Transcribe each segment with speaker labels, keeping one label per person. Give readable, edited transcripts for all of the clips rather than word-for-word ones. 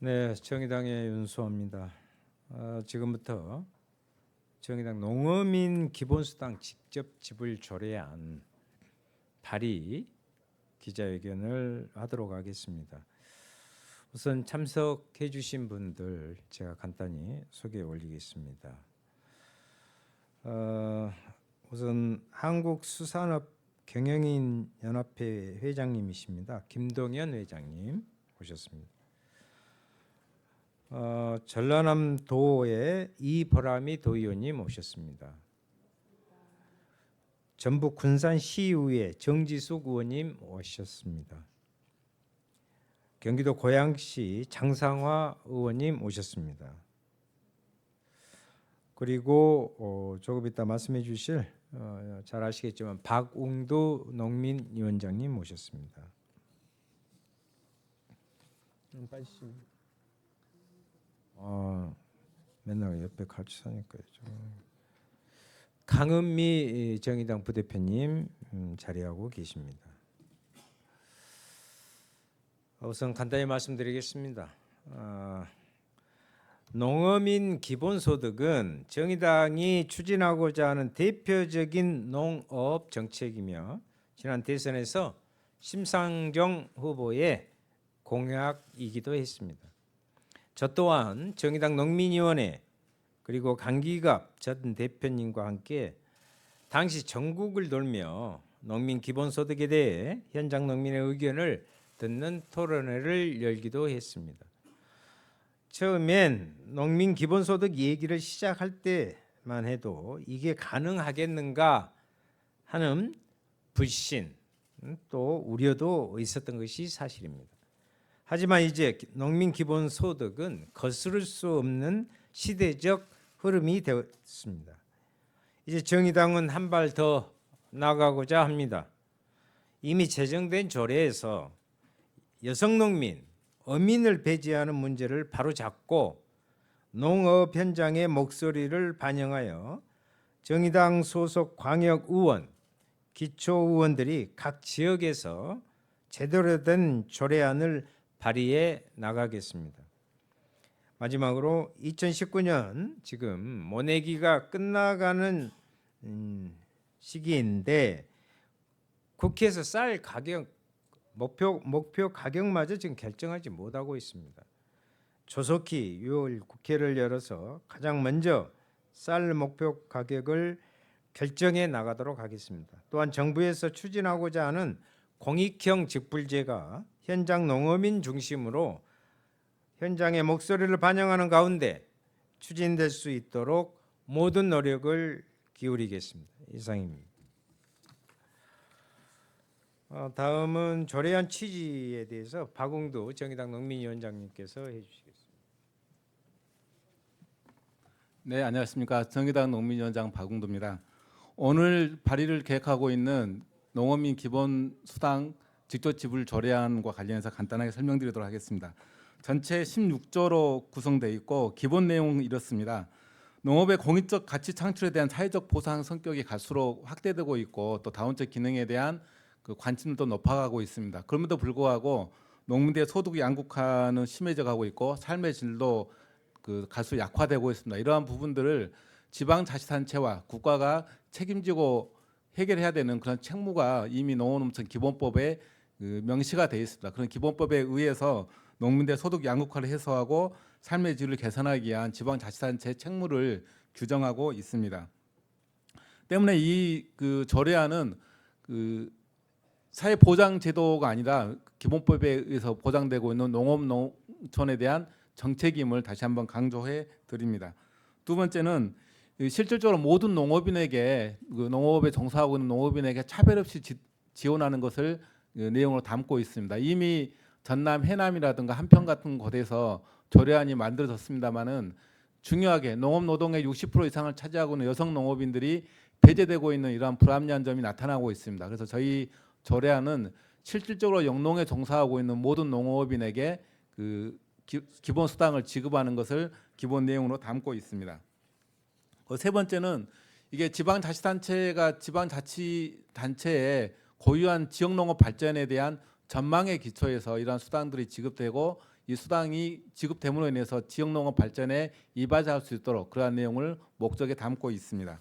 Speaker 1: 네, 정의당의 윤수호입니다. 지금부터 정의당 농어민 기본수당 직접 지불 조례안 발의 기자회견을 하도록 하겠습니다. 우선 참석해 주신 분들 제가 간단히 소개해 올리겠습니다. 우선 한국수산업경영인연합회 회장님이십니다. 김동연 회장님 오셨습니다. 전라남도의 이보람이 도의원님 오셨습니다. 전북 군산시의회 정지숙 의원님 오셨습니다. 경기도 고양시 장상화 의원님 오셨습니다. 그리고 조금 이따 말씀해 주실 잘 아시겠지만 박웅두 농민위원장님 오셨습니다. 맨날 옆에 같이 사니까 강은미 정의당 부대표님 자리하고 계십니다. 우선 간단히 말씀드리겠습니다. 농어민 기본소득은 정의당이 추진하고자 하는 대표적인 농업 정책이며 지난 대선에서 심상정 후보의 공약이기도 했습니다. 저 또한 정의당 농민위원회 그리고 강기갑 전 대표님과 함께 당시 전국을 돌며 농민 기본소득에 대해 현장 농민의 의견을 듣는 토론회를 열기도 했습니다. 처음엔 농민 기본소득 얘기를 시작할 때만 해도 이게 가능하겠는가 하는 불신 또 우려도 있었던 것이 사실입니다. 하지만 이제 농민 기본소득은 거스를 수 없는 시대적 흐름이 되었습니다. 이제 정의당은 한 발 더 나가고자 합니다. 이미 제정된 조례에서 여성농민, 어민을 배제하는 문제를 바로잡고 농업 현장의 목소리를 반영하여 정의당 소속 광역의원, 기초의원들이 각 지역에서 제대로 된 조례안을 발의해 나가겠습니다. 마지막으로 2019년 지금 모내기가 끝나가는 시기인데 국회에서 쌀 가격 목표 가격마저 지금 결정하지 못하고 있습니다. 조속히 6월 국회를 열어서 가장 먼저 쌀 목표 가격을 결정해 나가도록 하겠습니다. 또한 정부에서 추진하고자 하는 공익형 직불제가 현장 농어민 중심으로 현장의 목소리를 반영하는 가운데 추진될 수 있도록 모든 노력을 기울이겠습니다. 이상입니다. 다음은 조례안 취지에 대해서 박웅두 정의당 농민위원장님께서 해주시겠습니다.
Speaker 2: 네, 안녕하십니까. 정의당 농민위원장 박웅두입니다. 오늘 발의를 계획하고 있는 농어민 기본수당 직접 지불 조례안과 관련해서 간단하게 설명드리도록 하겠습니다. 전체 16조로 구성되어 있고 기본 내용은 이렇습니다. 농업의 공익적 가치 창출에 대한 사회적 보상 성격이 갈수록 확대되고 있고 또 다원적 기능에 대한 그 관심도 높아가고 있습니다. 그럼에도 불구하고 농민들의 소득 양극화는 심해져가고 있고 삶의 질도 그 갈수록 약화되고 있습니다. 이러한 부분들을 지방자치단체와 국가가 책임지고 해결해야 되는 그런 책무가 이미 농어농촌 기본법에 그 명시가 되어 있습니다. 그런 기본법에 의해서 농민들의 소득 양극화를 해소하고 삶의 질을 개선하기 위한 지방자치단체의 책무를 규정하고 있습니다. 때문에 이 그 조례안은 그 사회보장제도가 아니라 기본법에 의해서 보장되고 있는 농업농촌에 대한 정책임을 다시 한번 강조해 드립니다. 두 번째는 실질적으로 모든 농업인에게 그 농업에 종사하고 있는 농업인에게 차별 없이 지원하는 것을 내용으로 담고 있습니다. 이미 전남, 해남이라든가 한평 같은 곳에서 조례안이 만들어졌습니다만은 중요하게 농업 노동의 60% 이상을 차지하고 있는 여성 농업인들이 배제되고 있는 이러한 불합리한 점이 나타나고 있습니다. 그래서 저희 조례안은 실질적으로 영농에 종사하고 있는 모든 농업인에게 그 기본 수당을 지급하는 것을 기본 내용으로 담고 있습니다. 세 번째는 이게 지방자치단체가 지방자치단체의 고유한 지역농업 발전에 대한 전망의 기초에서 이러한 수당들이 지급되고 이 수당이 지급됨으로 인해서 지역 농업 발전에 이바지할 수 있도록 그러한 내용을 목적에 담고 있습니다.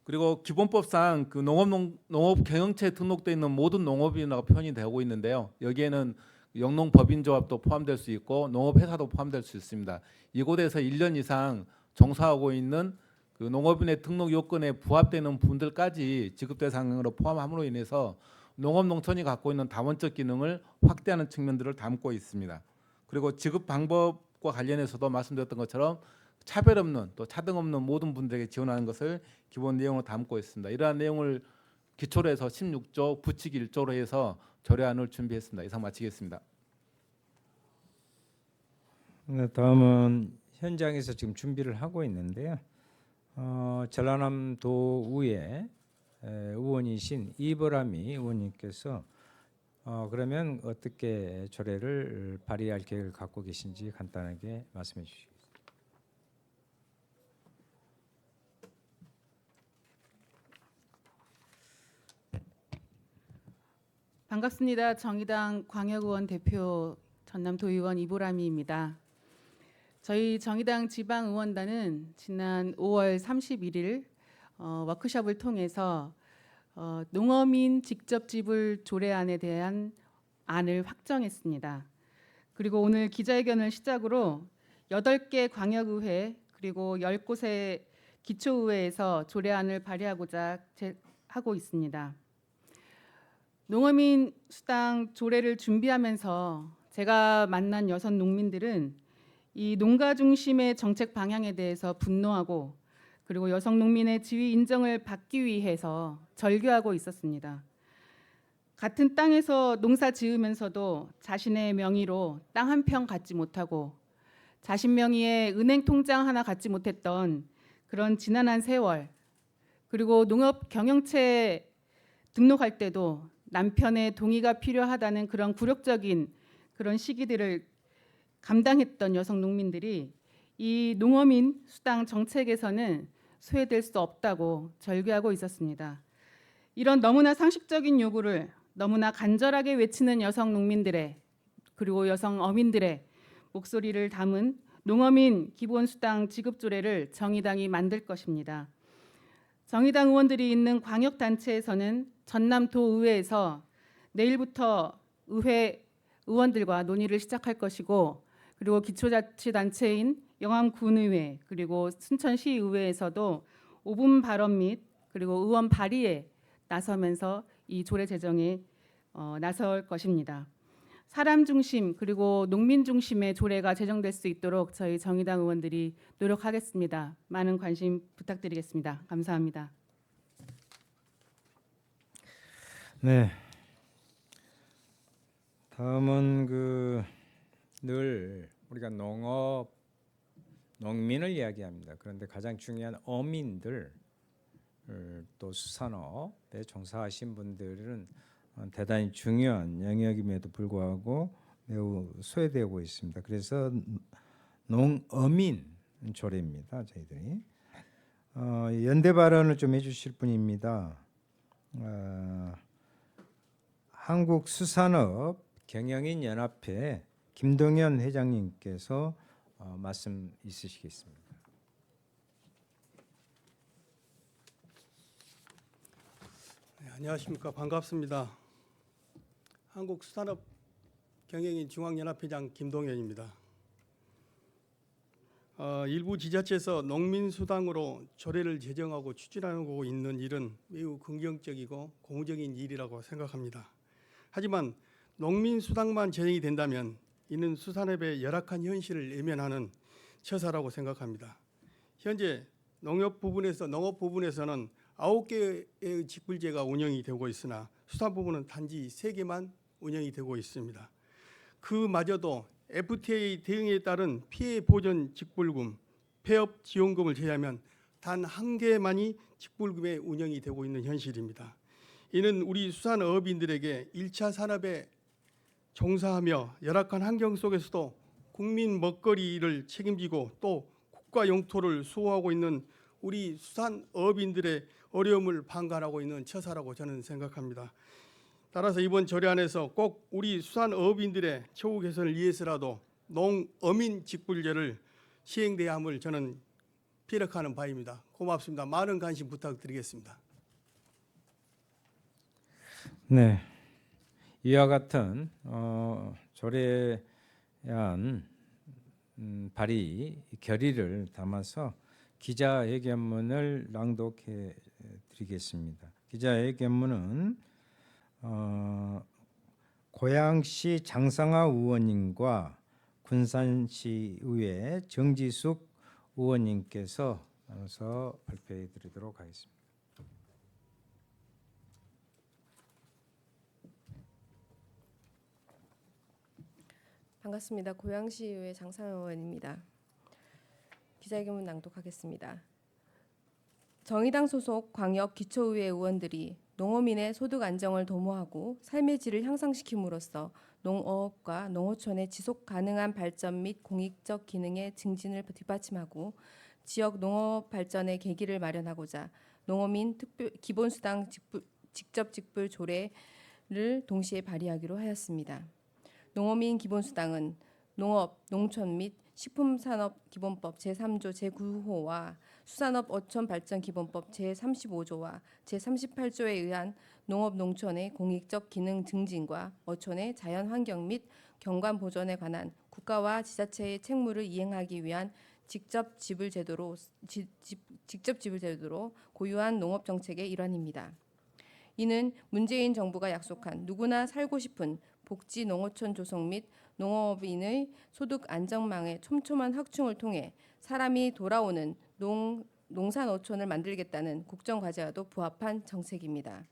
Speaker 2: 그리고 기본법상 그 농업 경영체에 등록되어 있는 모든 농업인이라고 표현이 되고 있는데요. 여기에는 영농법인조합도 포함될 수 있고 농업회사도 포함될 수 있습니다. 이곳에서 1년 이상 종사하고 있는 그 농업인의 등록 요건에 부합되는 분들까지 지급 대상으로 포함함으로 인해서 농업농촌이 갖고 있는 다원적 기능을 확대하는 측면들을 담고 있습니다. 그리고 지급 방법과 관련해서도 말씀드렸던 것처럼 차별 없는 또 차등 없는 모든 분들에게 지원하는 것을 기본 내용으로 담고 있습니다. 이러한 내용을 기초로 해서 16조 부칙 1조로 해서 조례안을 준비했습니다. 이상 마치겠습니다.
Speaker 1: 네, 다음은 현장에서 지금 준비를 하고 있는데요. 전라남도의회 의원이신 이보람이 의원님께서 그러면 어떻게 조례를 발의할 계획을 갖고 계신지 간단하게 말씀해 주시겠습니다.
Speaker 3: 반갑습니다. 정의당 광역의원 대표 전남도의원 이보람이입니다. 저희 정의당 지방의원단은 지난 5월 31일 워크숍을 통해서 농어민 직접 지불 조례안에 대한 안을 확정했습니다. 그리고 오늘 기자회견을 시작으로 8개 광역의회 그리고 10곳의 기초의회에서 조례안을 발의하고자 하고 있습니다. 농어민 수당 조례를 준비하면서 제가 만난 여성 농민들은 이 농가 중심의 정책 방향에 대해서 분노하고 그리고 여성 농민의 지위 인정을 받기 위해서 절규하고 있었습니다. 같은 땅에서 농사 지으면서도 자신의 명의로 땅 한 평 갖지 못하고 자신 명의의 은행 통장 하나 갖지 못했던 그런 지난한 세월, 그리고 농업 경영체 등록할 때도 남편의 동의가 필요하다는 그런 굴욕적인 그런 시기들을 감당했던 여성 농민들이 이 농어민 수당 정책에서는 소외될 수 없다고 절규하고 있었습니다. 이런 너무나 상식적인 요구를 너무나 간절하게 외치는 여성 농민들의 그리고 여성 어민들의 목소리를 담은 농어민 기본수당 지급 조례를 정의당이 만들 것입니다. 정의당 의원들이 있는 광역단체에서는 전남도의회에서 내일부터 의회 의원들과 논의를 시작할 것이고, 그리고 기초자치단체인 영암군의회 그리고 순천시의회에서도 5분 발언 및 그리고 의원 발의에 나서면서 이 조례 제정에 나설 것입니다. 사람 중심 그리고 농민 중심의 조례가 제정될 수 있도록 저희 정의당 의원들이 노력하겠습니다. 많은 관심 부탁드리겠습니다. 감사합니다.
Speaker 1: 네. 다음은 늘 우리가 농민을 이야기합니다. 그런데 가장 중요한 어민들 또 수산업에 종사하신 분들은 대단히 중요한 영역임에도 불구하고 매우 소외되고 있습니다. 그래서 농어민 조례입니다. 저희들이 연대 발언을 좀 해주실 분입니다. 한국수산업 경영인 연합회 김동현 회장님께서 말씀 있으시겠습니다.
Speaker 4: 네, 안녕하십니까. 반갑습니다. 한국수산업 경영인 중앙연합회장 김동현입니다. 일부 지자체에서 농민수당으로 조례를 제정하고 추진하고 있는 일은 매우 긍정적이고 공적인 일이라고 생각합니다. 하지만 농민수당만 제정이 된다면 이는 수산업의 열악한 현실을 외면하는 처사라고 생각합니다. 현재 농업 부분에서는 9개의 직불제가 운영이 되고 있으나 수산 부분은 단지 3개만 운영이 되고 있습니다. 그마저도 FTA 대응에 따른 피해 보전 직불금, 폐업 지원금을 제외하면 단 1개만이 직불금에 운영이 되고 있는 현실입니다. 이는 우리 수산업인들에게 1차 산업에 종사하며 열악한 환경 속에서도 국민 먹거리를 책임지고 또 국가 영토를 수호하고 있는 우리 수산업인들의 어려움을 방관하고 있는 처사라고 저는 생각합니다. 따라서 이번 조례안에서 꼭 우리 수산어업인들의 처우 개선을 위해서라도 농어민 직불제를 시행돼야 함을 저는 피력하는 바입니다. 고맙습니다. 많은 관심 부탁드리겠습니다.
Speaker 1: 네, 이와 같은 조례안 발의 결의를 담아서 기자회견문을 낭독해 드리겠습니다. 기자회견문은 고양시 장상하 의원님과 군산시의회 정지숙 의원님께서 발표해 드리도록 하겠습니다.
Speaker 5: 반갑습니다. 고양시의회 장상하 의원입니다. 기자회견문 낭독하겠습니다. 정의당 소속 광역 기초의회 의원들이 농어민의 소득 안정을 도모하고 삶의 질을 향상시킴으로써 농어업과 농어촌의 지속 가능한 발전 및 공익적 기능의 증진을 뒷받침하고 지역 농업 발전의 계기를 마련하고자 농어민 기본수당 직접 직불 조례를 동시에 발의하기로 하였습니다. 농어민 기본수당은 농업, 농촌 및 식품산업기본법 제3조 제9호와 수산업 어촌발전기본법 제35조와 제38조에 의한 농업, 농촌의 공익적 기능 증진과 어촌의 자연환경 및 경관 보존에 관한 국가와 지자체의 책무를 이행하기 위한 직접 지불 제도로 고유한 농업 정책의 일환입니다. 이는 문재인 정부가 약속한 누구나 살고 싶은 복지 농어촌 조성 및 농업인의 소득 안정망의 촘촘한 확충을 통해 사람이 돌아오는 농산 어촌을 만들겠다는 국정과제와도 부합한 정책입니다.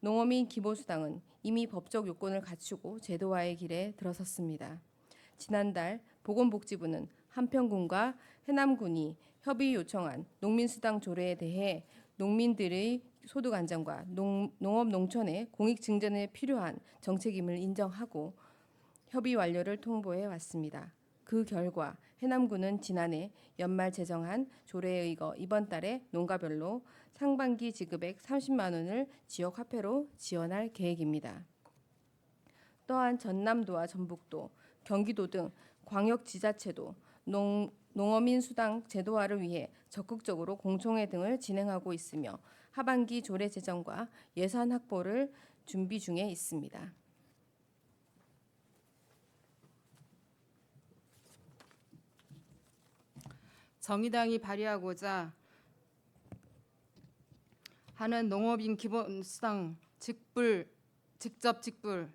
Speaker 5: 농어민 기본수당은 이미 법적 요건을 갖추고 제도화의 길에 들어섰습니다. 지난달 보건복지부는 한평군과 해남군이 협의 요청한 농민수당 조례에 대해 농민들의 소득 안정과 농업 농촌의 공익 증진에 필요한 정책임을 인정하고 협의 완료를 통보해 왔습니다. 그 결과 해남군은 지난해 연말 제정한 조례에 의거 이번 달에 농가별로 상반기 지급액 30만 원을 지역 화폐로 지원할 계획입니다. 또한 전남도와 전북도, 경기도 등 광역지자체도 농어민 수당 제도화를 위해 적극적으로 공청회 등을 진행하고 있으며 하반기 조례 제정과 예산 확보를 준비 중에 있습니다.
Speaker 3: 정의당이 발의하고자 하는 농업인 기본수당 직접 직불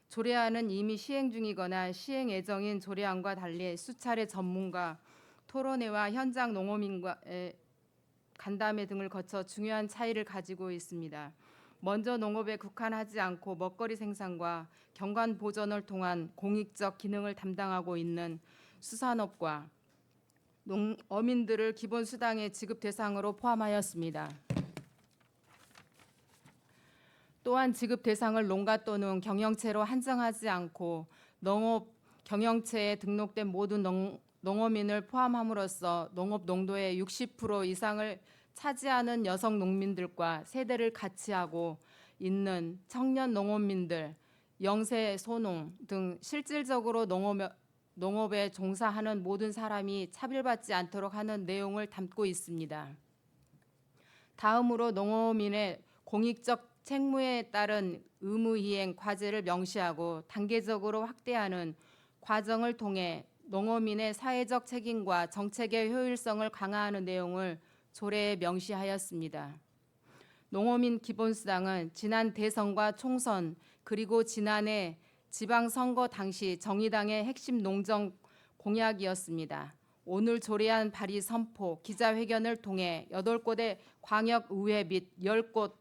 Speaker 3: 조례안은 이미 시행 중이거나 시행 예정인 조례안과 달리 수차례 전문가 토론회와 현장 농어민과의 간담회 등을 거쳐 중요한 차이를 가지고 있습니다. 먼저 농업에 국한하지 않고 먹거리 생산과 경관 보존을 통한 공익적 기능을 담당하고 있는 수산업과 어민들을 기본수당의 지급 대상으로 포함하였습니다. 또한 지급 대상을 농가 또는 경영체로 한정하지 않고 농업 경영체에 등록된 모든 농어민을 포함함으로써 농업 농도의 60% 이상을 차지하는 여성 농민들과 세대를 같이 하고 있는 청년 농업민들, 영세 소농 등 실질적으로 농업에 종사하는 모든 사람이 차별받지 않도록 하는 내용을 담고 있습니다. 다음으로 농어민의 공익적 책무에 따른 의무 이행 과제를 명시하고 단계적으로 확대하는 과정을 통해 농어민의 사회적 책임과 정책의 효율성을 강화하는 내용을 조례에 명시하였습니다. 농어민 기본수당은 지난 대선과 총선 그리고 지난해 지방선거 당시 정의당의 핵심 농정 공약이었습니다. 오늘 조례안 발의 선포 기자회견을 통해 8곳의 광역의회 및 10곳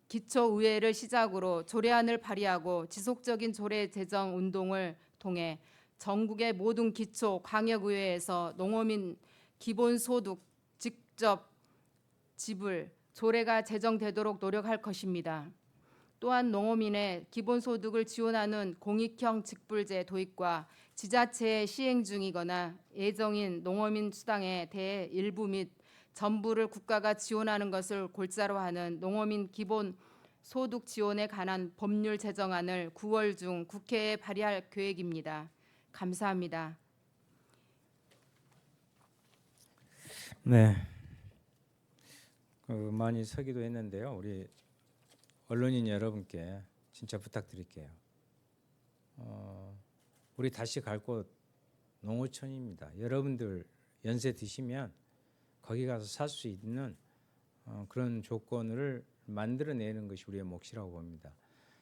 Speaker 3: 기초의회를 시작으로 조례안을 발의하고 지속적인 조례 제정 운동을 통해 전국의 모든 기초 광역의회에서 농어민 기본소득 직접 지불 조례가 제정되도록 노력할 것입니다. 또한 농어민의 기본소득을 지원하는 공익형 직불제 도입과 지자체에 시행 중이거나 예정인 농어민 수당에 대해 일부 및 전부를 국가가 지원하는 것을 골자로 하는 농어민 기본
Speaker 5: 소득 지원에 관한 법률 제정안을 9월 중 국회에 발의할 계획입니다. 감사합니다.
Speaker 1: 네. 많이 서기도 했는데요. 우리 언론인 여러분께 진짜 부탁드릴게요. 우리 다시 갈 곳 농어촌입니다. 여러분들 연세 드시면 거기 가서 살 수 있는 그런 조건을 만들어내는 것이 우리의 몫이라고 봅니다.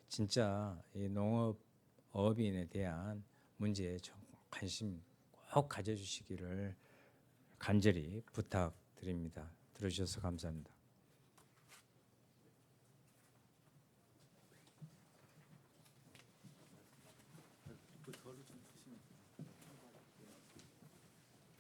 Speaker 1: 진짜 이 농업인에 대한 문제에 좀 관심 꼭 가져주시기를 간절히 부탁드립니다. 들어주셔서 감사합니다.